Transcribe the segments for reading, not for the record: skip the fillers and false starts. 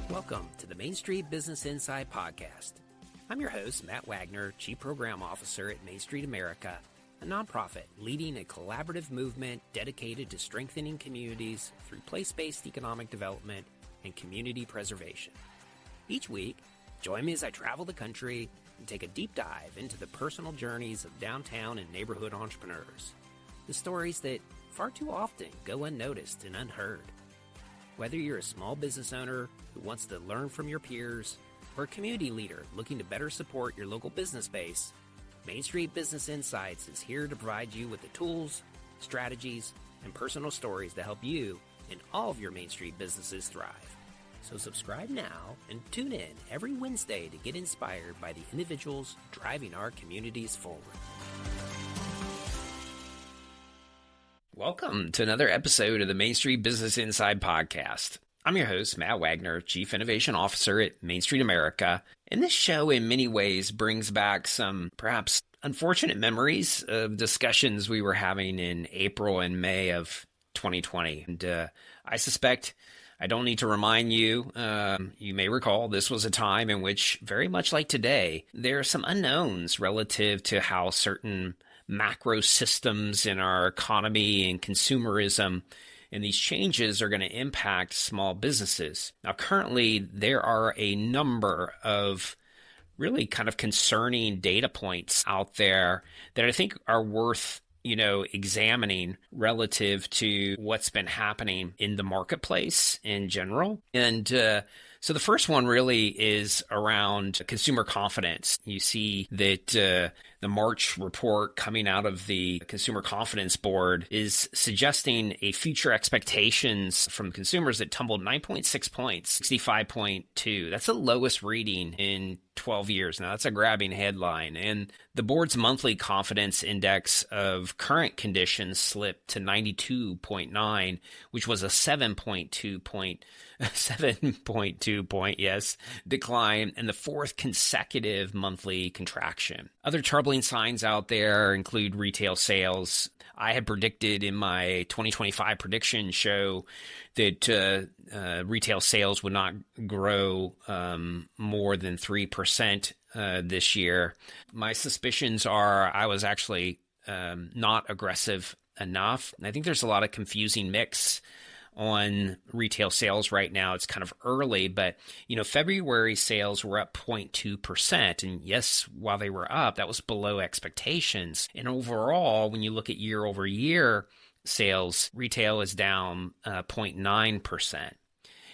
Welcome to the Main Street Business Inside Podcast. I'm your host, Matt Wagner, Chief Program Officer at Main Street America, a nonprofit leading a collaborative movement dedicated to strengthening communities through place-based economic development and community preservation. Each week, join me as I travel the country and take a deep dive into the personal journeys of downtown and neighborhood entrepreneurs, the stories that far too often go unnoticed and unheard. Whether you're a small business owner who wants to learn from your peers or a community leader looking to better support your local business base, Main Street Business Insights is here to provide you with the tools, strategies, and personal stories to help you and all of your Main Street businesses thrive. So subscribe now and tune in every Wednesday to get inspired by the individuals driving our communities forward. Welcome to another episode of the Main Street Business Inside Podcast. I'm your host, Matt Wagner, Chief Innovation Officer at Main Street America. And this show in many ways brings back some perhaps unfortunate memories of discussions we were having in April and May of 2020. And I suspect I don't need to remind you, you may recall this was a time in which, very much like today, there are some unknowns relative to how certain macro systems in our economy and consumerism and these changes are going to impact small businesses. Now, currently, there are a number of really kind of concerning data points out there that I think are worth examining relative to what's been happening in the marketplace in general. And so the first one really is around consumer confidence. You see that the March report coming out of the Consumer Confidence Board is suggesting a future expectations from consumers that tumbled 9.6 points, 65.2. That's the lowest reading in 12 years. Now, that's a grabbing headline. And the board's monthly confidence index of current conditions slipped to 92.9, which was a 7.2 point, decline, and the fourth consecutive monthly contraction. Other troubling signs out there include retail sales. I had predicted in my 2025 prediction show that retail sales would not grow more than 3% this year. My suspicions are I was actually not aggressive enough. I think there's a lot of confusing mix on retail sales right now. It's kind of early, but February sales were up 0.2%. And yes, while they were up, that was below expectations. And overall, when you look at year over year sales, retail is down 0.9%.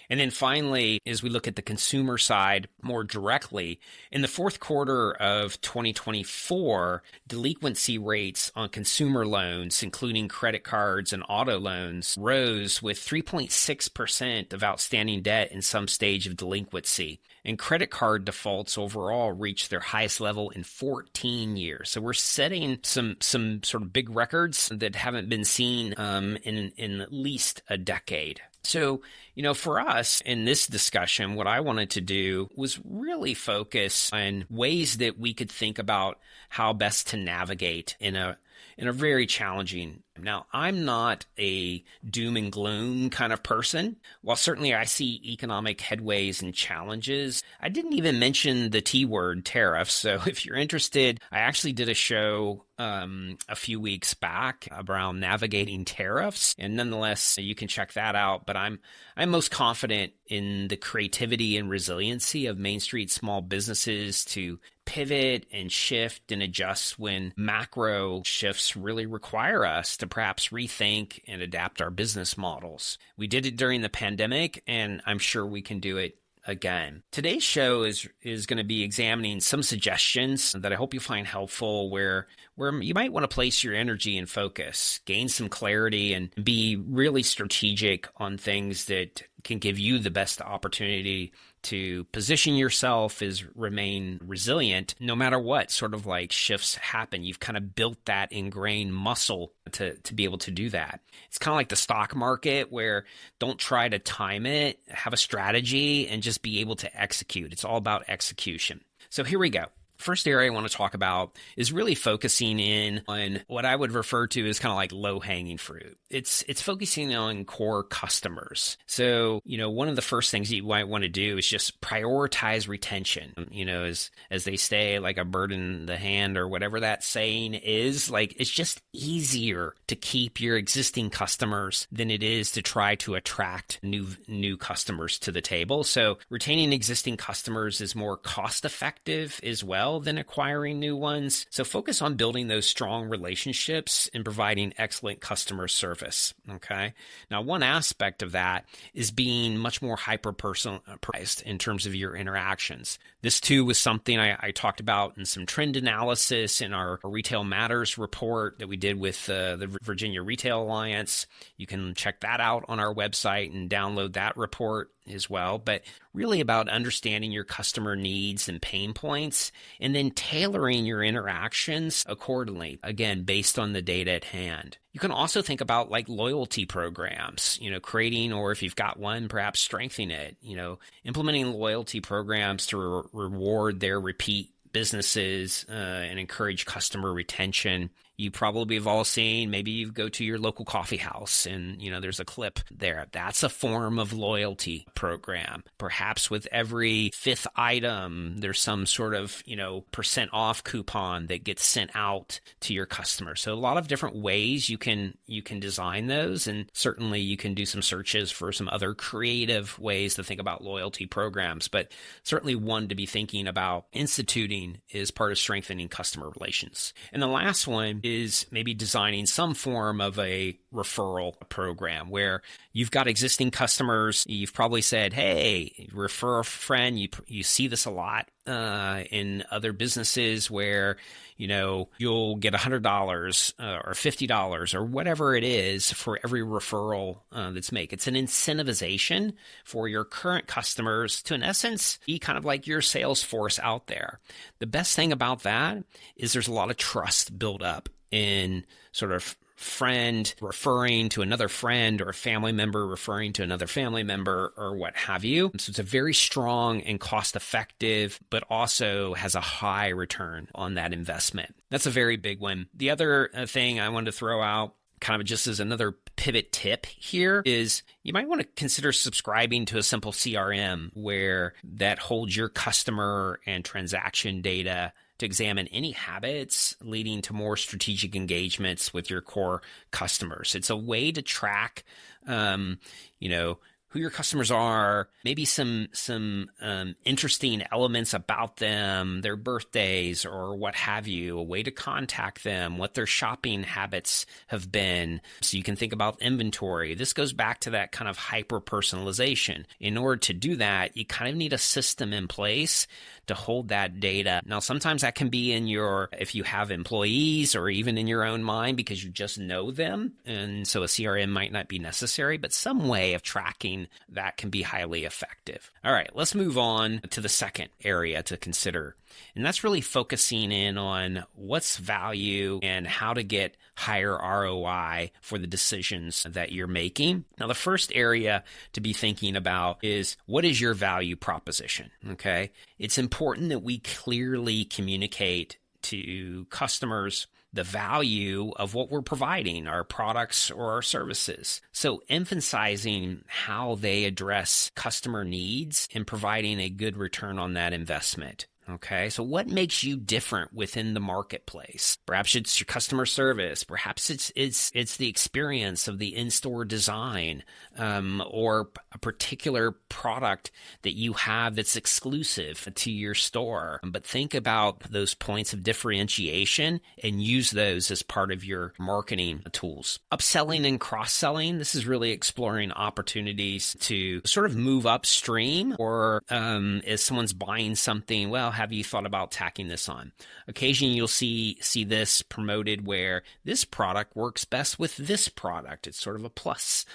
And then finally, as we look at the consumer side more directly, in the fourth quarter of 2024, delinquency rates on consumer loans, including credit cards and auto loans, rose with 3.6% of outstanding debt in some stage of delinquency. And credit card defaults overall reached their highest level in 14 years. So we're setting some sort of big records that haven't been seen in at least a decade. So, for us in this discussion, what I wanted to do was really focus on ways that we could think about how best to navigate in a very challenging. Now, I'm not a doom and gloom kind of person. While certainly I see economic headways and challenges, I didn't even mention the T word, tariffs. So if you're interested, I actually did a show a few weeks back around navigating tariffs. And nonetheless, you can check that out. But I'm most confident in the creativity and resiliency of Main Street small businesses to pivot and shift and adjust when macro shifts really require us to perhaps rethink and adapt our business models. We did it during the pandemic, and I'm sure we can do it again. Today's show is going to be examining some suggestions that I hope you find helpful where you might want to place your energy and focus, gain some clarity, and be really strategic on things that can give you the best opportunity to position yourself as remain resilient no matter what sort of like shifts happen. You've kind of built that ingrained muscle to be able to do that. It's kind of like the stock market where don't try to time it, have a strategy, and just be able to execute. It's all about execution. So here we go. First area I want to talk about is really focusing in on what I would refer to as kind of like low-hanging fruit. It's focusing on core customers. So, one of the first things you might want to do is just prioritize retention. As they say, like a bird in the hand or whatever that saying is, like it's just easier to keep your existing customers than it is to try to attract new customers to the table. So retaining existing customers is more cost-effective as well than acquiring new ones. So focus on building those strong relationships and providing excellent customer service. Okay. Now, one aspect of that is being much more hyper-personalized in terms of your interactions. This too was something I talked about in some trend analysis in our Retail Matters report that we did with the Virginia Retail Alliance. You can check that out on our website and download that report as well, but really about understanding your customer needs and pain points and then tailoring your interactions accordingly, again, based on the data at hand. You can also think about like loyalty programs, creating, or if you've got one, perhaps strengthening it, implementing loyalty programs to reward their repeat businesses and encourage customer retention. You probably have all seen, maybe you go to your local coffee house and, there's a clip there. That's a form of loyalty program. Perhaps with every fifth item, there's some sort of, percent off coupon that gets sent out to your customers. So a lot of different ways you can design those. And certainly you can do some searches for some other creative ways to think about loyalty programs. But certainly one to be thinking about instituting is part of strengthening customer relations. And the last one is maybe designing some form of a referral program where you've got existing customers. You've probably said, hey, refer a friend. You see this a lot in other businesses where, you'll get $100 or $50 or whatever it is for every referral that's made. It's an incentivization for your current customers to, in essence, be kind of like your sales force out there. The best thing about that is there's a lot of trust built up in sort of friend referring to another friend or a family member referring to another family member or what have you. So it's a very strong and cost-effective, but also has a high return on that investment. That's a very big one. The other thing I wanted to throw out kind of just as another pivot tip here is you might want to consider subscribing to a simple CRM where that holds your customer and transaction data to examine any habits leading to more strategic engagements with your core customers. It's a way to track, who your customers are, maybe some interesting elements about them, their birthdays or what have you, a way to contact them, what their shopping habits have been. So you can think about inventory. This goes back to that kind of hyper-personalization. In order to do that, you kind of need a system in place to hold that data. Now, sometimes that can be if you have employees or even in your own mind because you just know them. And so a CRM might not be necessary, but some way of tracking that can be highly effective. All right, let's move on to the second area to consider. And that's really focusing in on what's value and how to get higher ROI for the decisions that you're making. Now, the first area to be thinking about is what is your value proposition? Okay. It's important that we clearly communicate to customers the value of what we're providing, our products or our services. So emphasizing how they address customer needs and providing a good return on that investment. Okay, so what makes you different within the marketplace? Perhaps it's your customer service. Perhaps it's the experience of the in-store design, or a particular product that you have that's exclusive to your store. But think about those points of differentiation and use those as part of your marketing tools. Upselling and cross-selling. This is really exploring opportunities to sort of move upstream, or as someone's buying something, well, have you thought about tacking this on? Occasionally you'll see this promoted where this product works best with this product. It's sort of a plus.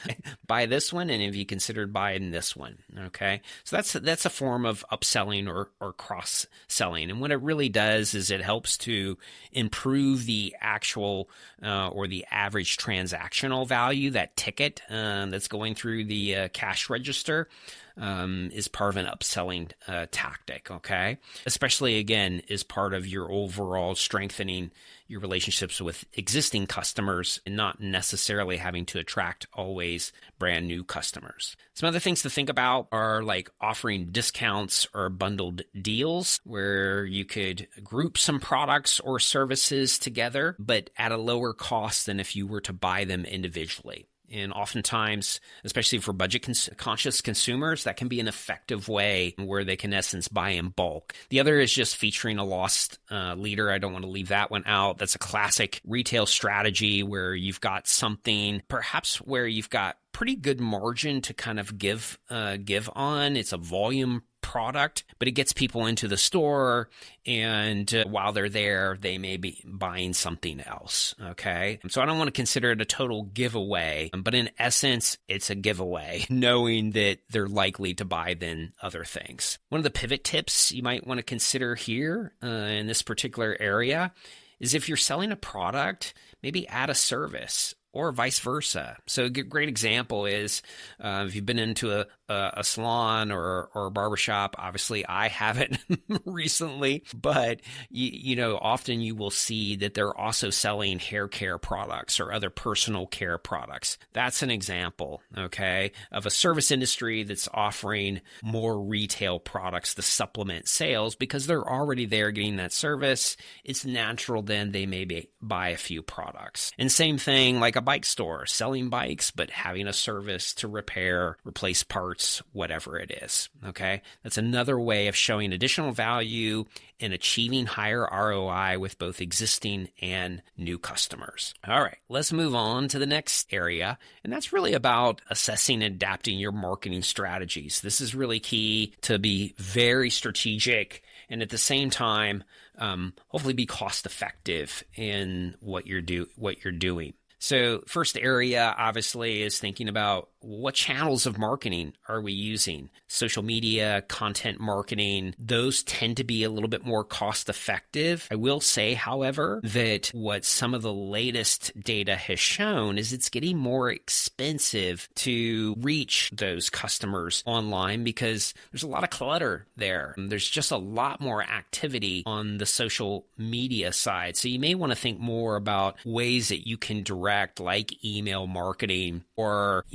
Buy this one, and if you considered buying this one, okay? So that's a form of upselling or cross-selling. And what it really does is it helps to improve the actual or the average transactional value, that ticket that's going through the cash register. is part of an upselling tactic, okay? Especially, again, as part of your overall strengthening your relationships with existing customers and not necessarily having to attract always brand new customers. Some other things to think about are like offering discounts or bundled deals where you could group some products or services together, but at a lower cost than if you were to buy them individually. And oftentimes, especially for budget-conscious consumers, that can be an effective way where they can, in essence, buy in bulk. The other is just featuring a lost leader. I don't want to leave that one out. That's a classic retail strategy where you've got something, perhaps where you've got pretty good margin to kind of give on. It's a volume product, but it gets people into the store, and while they're there, they may be buying something else, okay? So I don't want to consider it a total giveaway, but in essence, it's a giveaway, knowing that they're likely to buy then other things. One of the pivot tips you might want to consider here in this particular area is if you're selling a product, maybe add a service, or vice versa. So a great example is if you've been into a salon or a barbershop. Obviously, I haven't recently, but you know, often you will see that they're also selling hair care products or other personal care products. That's an example, okay, of a service industry that's offering more retail products to supplement sales because they're already there getting that service. It's natural then they maybe buy a few products. And same thing like a bike store, selling bikes, but having a service to repair, replace parts, whatever it is. Okay. That's another way of showing additional value and achieving higher ROI with both existing and new customers. All right. Let's move on to the next area. And that's really about assessing and adapting your marketing strategies. This is really key to be very strategic and at the same time, hopefully be cost effective in what you're doing. So first area, obviously, is thinking about what channels of marketing are we using? Social media, content marketing, those tend to be a little bit more cost effective. I will say, however, that what some of the latest data has shown is it's getting more expensive to reach those customers online because there's a lot of clutter there. There's just a lot more activity on the social media side. So you may want to think more about ways that you can direct, like email marketing, or,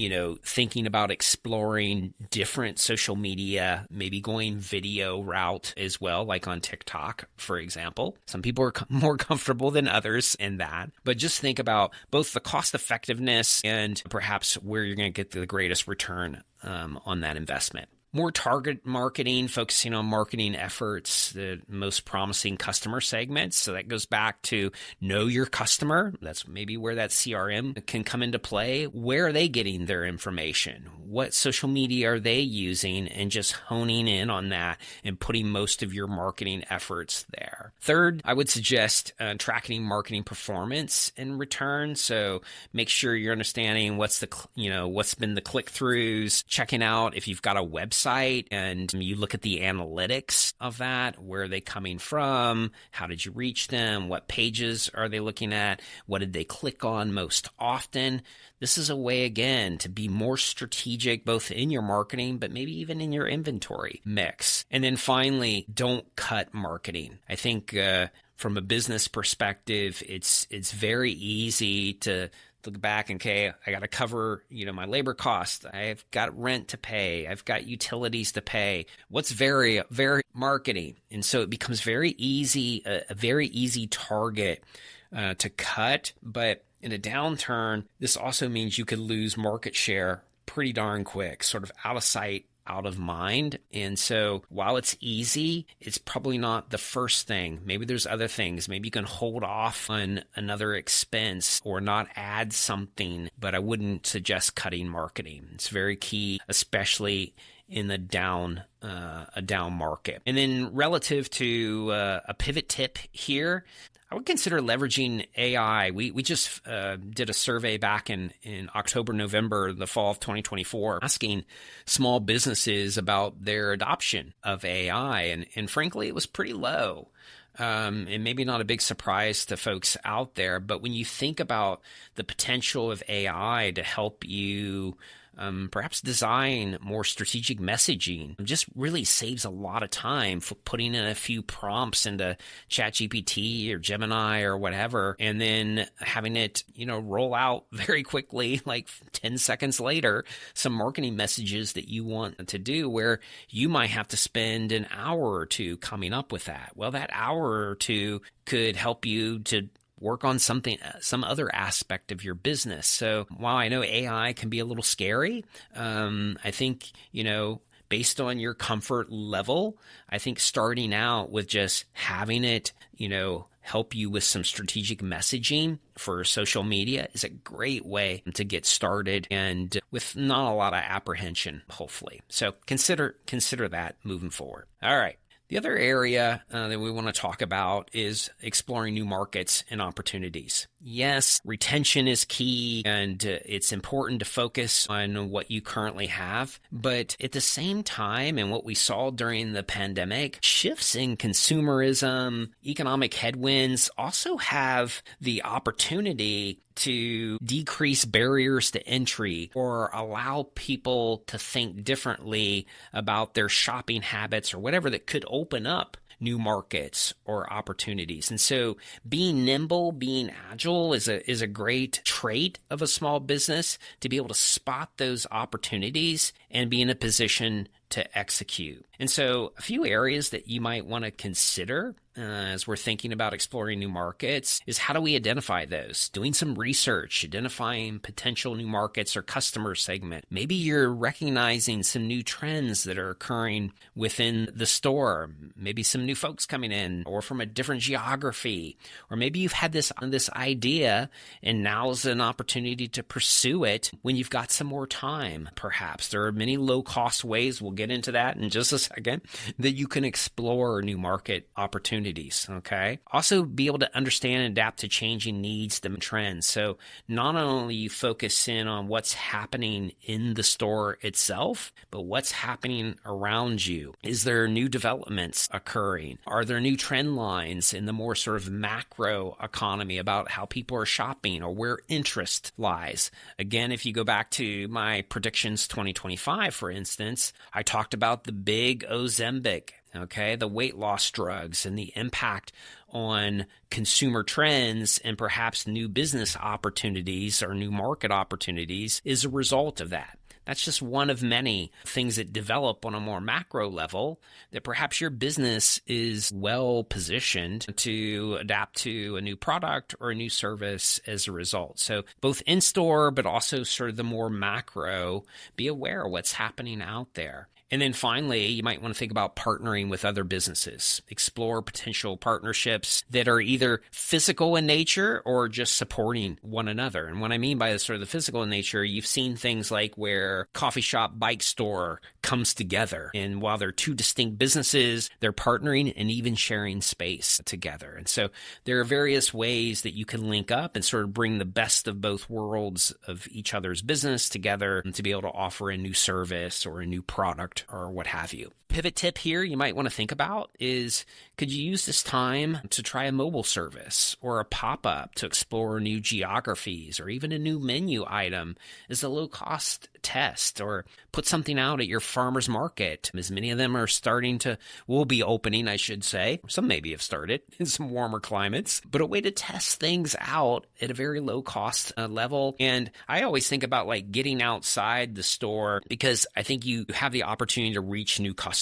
thinking about exploring different social media, maybe going video route as well, like on TikTok, for example. Some people are more comfortable than others in that, but just think about both the cost effectiveness and perhaps where you're going to get the greatest return on that investment. More target marketing, focusing on marketing efforts, the most promising customer segments. So that goes back to know your customer. That's maybe where that CRM can come into play. Where are they getting their information? What social media are they using? And just honing in on that and putting most of your marketing efforts there. Third, I would suggest tracking marketing performance and return. So make sure you're understanding what's been the click-throughs, checking out if you've got a website and you look at the analytics of that. Where are they coming from? How did you reach them? What pages are they looking at? What did they click on most often? This is a way, again, to be more strategic, both in your marketing, but maybe even in your inventory mix. And then finally, don't cut marketing. I think from a business perspective, it's very easy to look back and, okay, I got to cover, my labor costs. I've got rent to pay. I've got utilities to pay. What's very, very marketing? And so it becomes very easy, a very easy target to cut. But in a downturn, this also means you could lose market share pretty darn quick, sort of out of sight, out of mind. And so while it's easy, it's probably not the first thing. Maybe there's other things. Maybe you can hold off on another expense or not add something, but I wouldn't suggest cutting marketing. It's very key, especially in the down market. And then relative to a pivot tip here, I would consider leveraging AI. We just did a survey back in October, November, the fall of 2024, asking small businesses about their adoption of AI. And frankly, it was pretty low. And maybe not a big surprise to folks out there. But when you think about the potential of AI to help you Perhaps design more strategic messaging. It just really saves a lot of time for putting in a few prompts into ChatGPT or Gemini or whatever, and then having it, roll out very quickly, like 10 seconds later, some marketing messages that you want to do, where you might have to spend an hour or two coming up with that. Well, that hour or two could help you to work on some other aspect of your business. So while I know AI can be a little scary, I think, based on your comfort level, I think starting out with just having it, help you with some strategic messaging for social media is a great way to get started, and with not a lot of apprehension, hopefully. So consider that moving forward. All right. The other area that we want to talk about is exploring new markets and opportunities. Yes, retention is key, and it's important to focus on what you currently have. But at the same time, and what we saw during the pandemic, shifts in consumerism, economic headwinds also have the opportunity to decrease barriers to entry or allow people to think differently about their shopping habits or whatever that could open up new markets or opportunities. And so being nimble, being agile is a great trait of a small business, to be able to spot those opportunities and be in a position to execute. And so a few areas that you might want to consider as we're thinking about exploring new markets is, how do we identify those? Doing some research, identifying potential new markets or customer segment. Maybe you're recognizing some new trends that are occurring within the store. Maybe some new folks coming in, or from a different geography. Or maybe you've had this idea and now's an opportunity to pursue it when you've got some more time. Perhaps there are many low-cost ways, we'll get into that in just a second, that you can explore new market opportunities. Okay. Also be able to understand and adapt to changing needs and trends. So not only you focus in on what's happening in the store itself, but what's happening around you. Is there new developments occurring? Are there new trend lines in the more sort of macro economy about how people are shopping or where interest lies? Again, if you go back to my predictions 2025, for instance, I talked about the big Ozempic, the weight loss drugs, and the impact on consumer trends and perhaps new business opportunities or new market opportunities is a result of that. That's just one of many things that develop on a more macro level that perhaps your business is well positioned to adapt to a new product or a new service as a result. So both in-store, but also sort of the more macro, be aware of what's happening out there. And then finally, you might want to think about partnering with other businesses. Explore potential partnerships that are either physical in nature or just supporting one another. And what I mean by the sort of the physical in nature, you've seen things like where coffee shop, bike store comes together. And while they're two distinct businesses, they're partnering and even sharing space together. And so there are various ways that you can link up and sort of bring the best of both worlds of each other's business together to be able to offer a new service or a new product or what have you. Pivot tip here you might want to think about is, could you use this time to try a mobile service or a pop-up to explore new geographies, or even a new menu item as a low-cost test, or put something out at your farmer's market, as many of them will be opening, I should say. Some maybe have started in some warmer climates, but a way to test things out at a very low cost level. And I always think about like getting outside the store, because I think you have the opportunity to reach new customers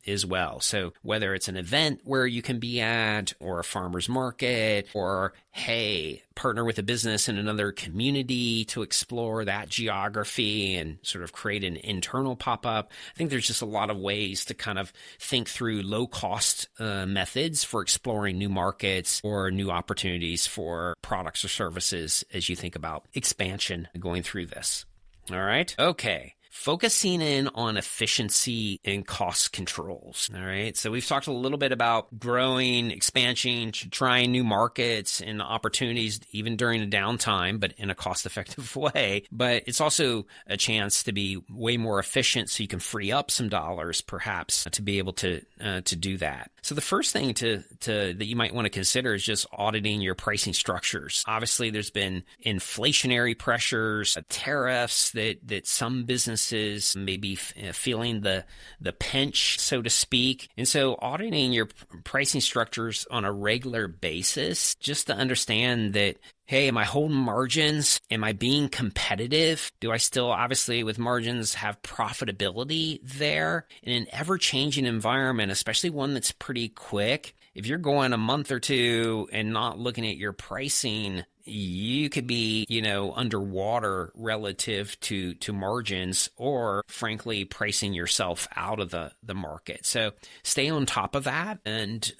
as well. So whether it's an event where you can be at, or a farmer's market, or hey, partner with a business in another community to explore that geography and sort of create an internal pop-up. I think there's just a lot of ways to kind of think through low-cost methods for exploring new markets or new opportunities for products or services as you think about expansion going through this. All right. Okay. focusing in on efficiency and cost controls. All right. So we've talked a little bit about growing, expansion, trying new markets and opportunities even during a downtime, but in a cost-effective way. But it's also a chance to be way more efficient so you can free up some dollars perhaps to be able to do that. So the first thing that you might want to consider is just auditing your pricing structures. Obviously, there's been inflationary pressures, tariffs that some businesses may be feeling the pinch, so to speak. And so auditing your pricing structures on a regular basis, just to understand that, hey, am I holding margins? Am I being competitive? Do I still, obviously, with margins, have profitability there? In an ever-changing environment, especially one that's pretty quick, if you're going a month or two and not looking at your pricing, you could be, underwater relative to margins, or frankly, pricing yourself out of the market. So stay on top of that and,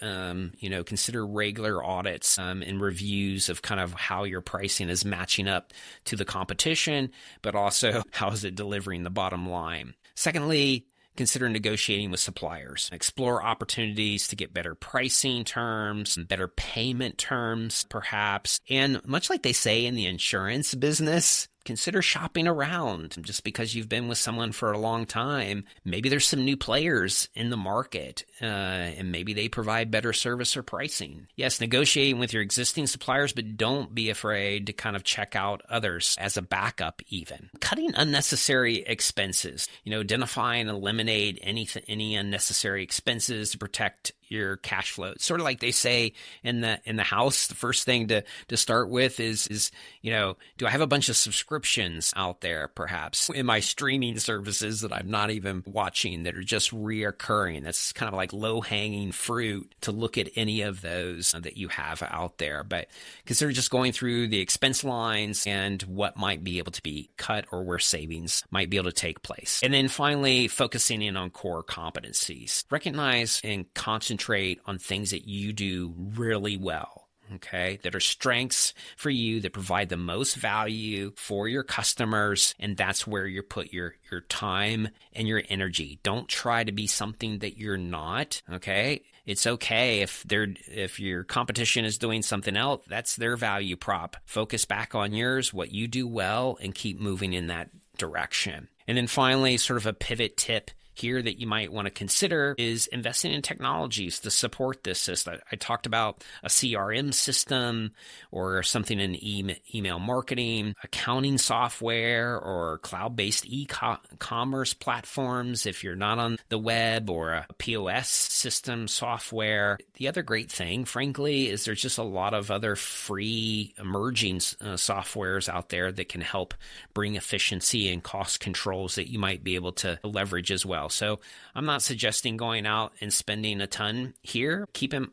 consider regular audits and reviews of kind of how your pricing is matching up to the competition, but also how is it delivering the bottom line. Secondly, consider negotiating with suppliers. Explore opportunities to get better pricing terms, better payment terms, perhaps. And much like they say in the insurance business, consider shopping around. Just because you've been with someone for a long time, maybe there's some new players in the market, and maybe they provide better service or pricing. Yes, negotiating with your existing suppliers, but don't be afraid to kind of check out others as a backup even. Cutting unnecessary expenses, identify and eliminate any unnecessary expenses to protect your cash flow. It's sort of like they say in the house, the first thing to start with is do I have a bunch of subscriptions out there perhaps in my streaming services that I'm not even watching that are just reoccurring? That's kind of like low-hanging fruit to look at any of those that you have out there. But consider just going through the expense lines and what might be able to be cut or where savings might be able to take place. And then finally, focusing in on core competencies. Recognize and concentrate on things that you do really well, okay, that are strengths for you, that provide the most value for your customers, and that's where you put your time and your energy. Don't try to be something that you're not, okay? It's okay if your competition is doing something else, that's their value prop. Focus back on yours, what you do well, and keep moving in that direction. And then finally, sort of a pivot tip here that you might want to consider is investing in technologies to support this system. I talked about a CRM system or something in email marketing, accounting software, or cloud-based e-commerce platforms if you're not on the web, or a POS system software. The other great thing, frankly, is there's just a lot of other free emerging softwares out there that can help bring efficiency and cost controls that you might be able to leverage as well. So I'm not suggesting going out and spending a ton here. Keep them,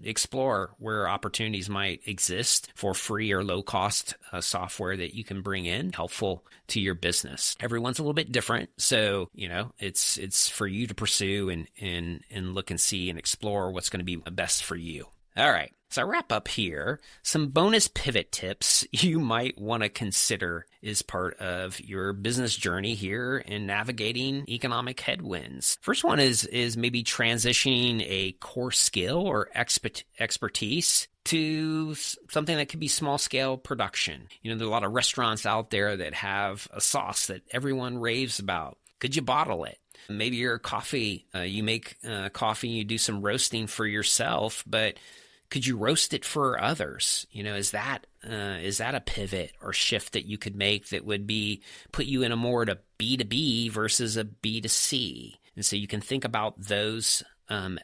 explore where opportunities might exist for free or low cost software that you can bring in, helpful to your business. Everyone's a little bit different. So, it's for you to pursue and look and see and explore what's going to be best for you. All right. So I wrap up here. Some bonus pivot tips you might want to consider as part of your business journey here in navigating economic headwinds. First one is maybe transitioning a core skill or expertise to something that could be small scale production. There are a lot of restaurants out there that have a sauce that everyone raves about. Could you bottle it? Maybe you're a coffee, you make coffee, you do some roasting for yourself, but could you roast it for others? Is that a pivot or shift that you could make that would put you in a more to B2B versus a B2C? And so you can think about those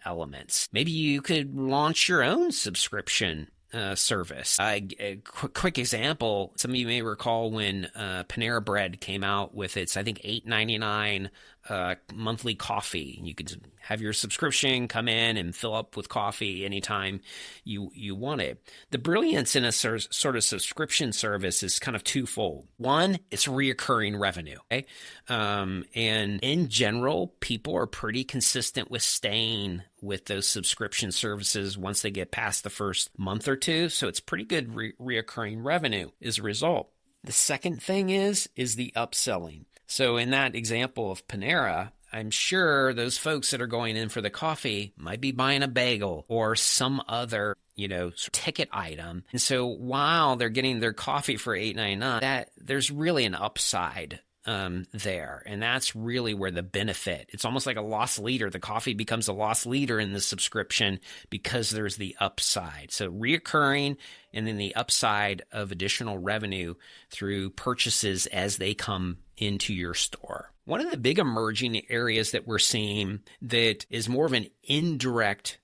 elements. Maybe you could launch your own subscription service. A quick example, some of you may recall when Panera Bread came out with its, I think, $8.99 monthly coffee. You could have your subscription, come in and fill up with coffee anytime you want it. The brilliance in a sort of subscription service is kind of twofold. One, it's reoccurring revenue. Okay? And in general, people are pretty consistent with staying with those subscription services once they get past the first month or two. So it's pretty good reoccurring revenue as a result. The second thing is the upselling. So in that example of Panera, I'm sure those folks that are going in for the coffee might be buying a bagel or some other, ticket item. And so while they're getting their coffee for $8.99, that there's really an upside there. And that's really where the benefit, it's almost like a loss leader. The coffee becomes a loss leader in the subscription because there's the upside. So reoccurring, and then the upside of additional revenue through purchases as they come into your store. One of the big emerging areas that we're seeing that is more of an indirect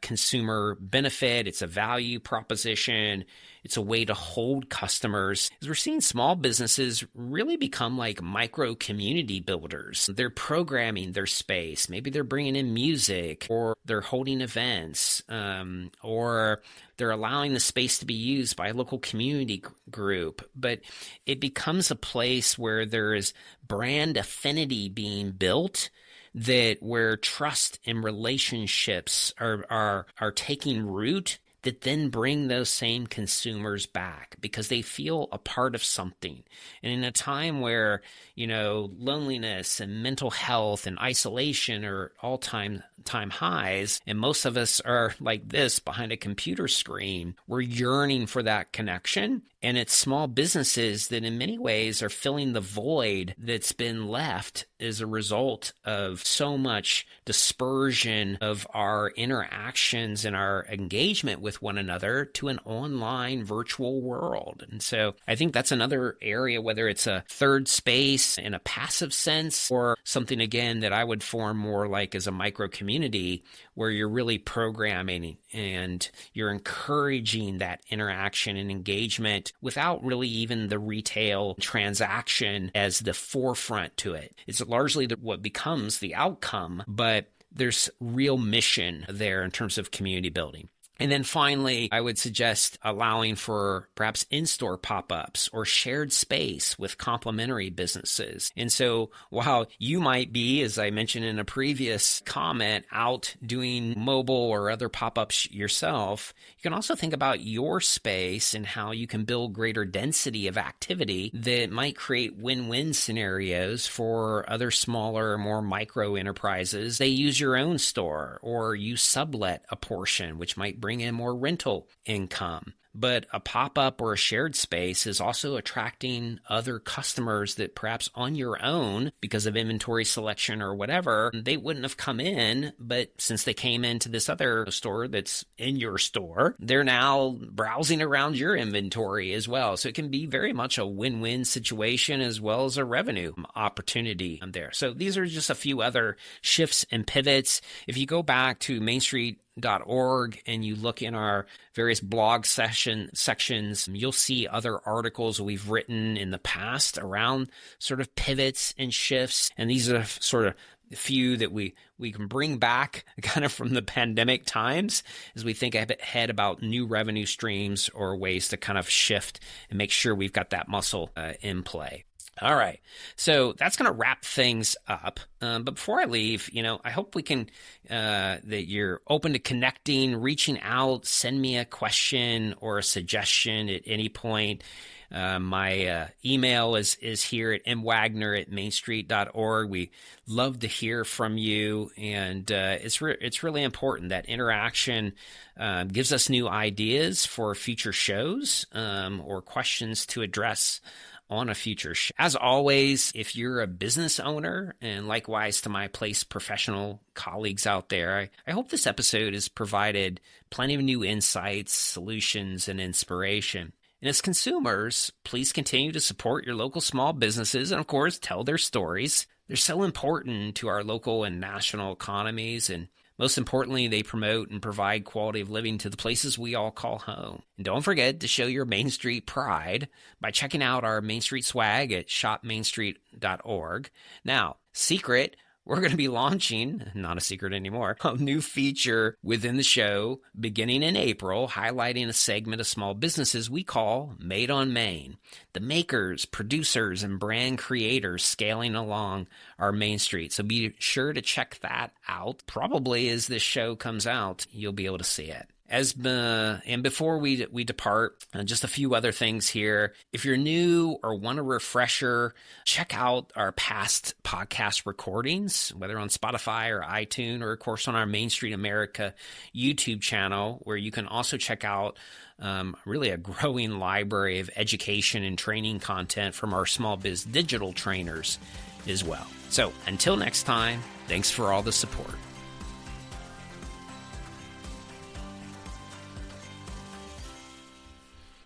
consumer benefit, it's a value proposition, it's a way to hold customers, is we're seeing small businesses really become like micro community builders. They're programming their space. Maybe they're bringing in music, or they're holding events, or they're allowing the space to be used by a local community group. But it becomes a place where there is brand affinity being built, that where trust and relationships are taking root, that then bring those same consumers back because they feel a part of something. And in a time where, loneliness and mental health and isolation are all-time highs, and most of us are like this behind a computer screen, we're yearning for that connection. And it's small businesses that in many ways are filling the void that's been left as a result of so much dispersion of our interactions and our engagement with one another to an online virtual world. And so I think that's another area, whether it's a third space in a passive sense, or something, again, that I would form more like as a micro community, where you're really programming and you're encouraging that interaction and engagement without really even the retail transaction as the forefront to it. It's largely what becomes the outcome, but there's real mission there in terms of community building. And then finally, I would suggest allowing for perhaps in-store pop-ups or shared space with complementary businesses. And so while you might be, as I mentioned in a previous comment, out doing mobile or other pop-ups yourself, you can also think about your space and how you can build greater density of activity that might create win-win scenarios for other smaller, more micro enterprises. They use your own store, or you sublet a portion, which might bring in more rental income. But a pop-up or a shared space is also attracting other customers that perhaps on your own, because of inventory selection or whatever, they wouldn't have come in. But since they came into this other store that's in your store, they're now browsing around your inventory as well. So it can be very much a win-win situation as well as a revenue opportunity there. So these are just a few other shifts and pivots. If you go back to mainstreet.org and you look in our various blog sections, you'll see other articles we've written in the past around sort of pivots and shifts. And these are sort of a few that we can bring back kind of from the pandemic times as we think ahead about new revenue streams or ways to kind of shift and make sure we've got that muscle in play. All right. So that's going to wrap things up. But before I leave, I hope we can, that you're open to connecting, reaching out, send me a question or a suggestion at any point. My email is here at mwagner@mainstreet.org. We love to hear from you, and it's really important. That interaction gives us new ideas for future shows or questions to address on a future show. As always, if you're a business owner, and likewise to my place professional colleagues out there, I hope this episode has provided plenty of new insights, solutions, and inspiration. And as consumers, please continue to support your local small businesses and, of course, tell their stories. They're so important to our local and national economies, and most importantly, they promote and provide quality of living to the places we all call home. And don't forget to show your Main Street pride by checking out our Main Street swag at shopmainstreet.org. Now, secret, we're going to be launching, not a secret anymore, a new feature within the show beginning in April, highlighting a segment of small businesses we call Made on Main. The makers, producers, and brand creators scaling along our Main Street. So be sure to check that out. Probably as this show comes out, you'll be able to see it. And before we depart, just a few other things here. If you're new or want a refresher, check out our past podcast recordings, whether on Spotify or iTunes, or of course on our Main Street America YouTube channel, where you can also check out really a growing library of education and training content from our small biz digital trainers as well. So until next time, thanks for all the support.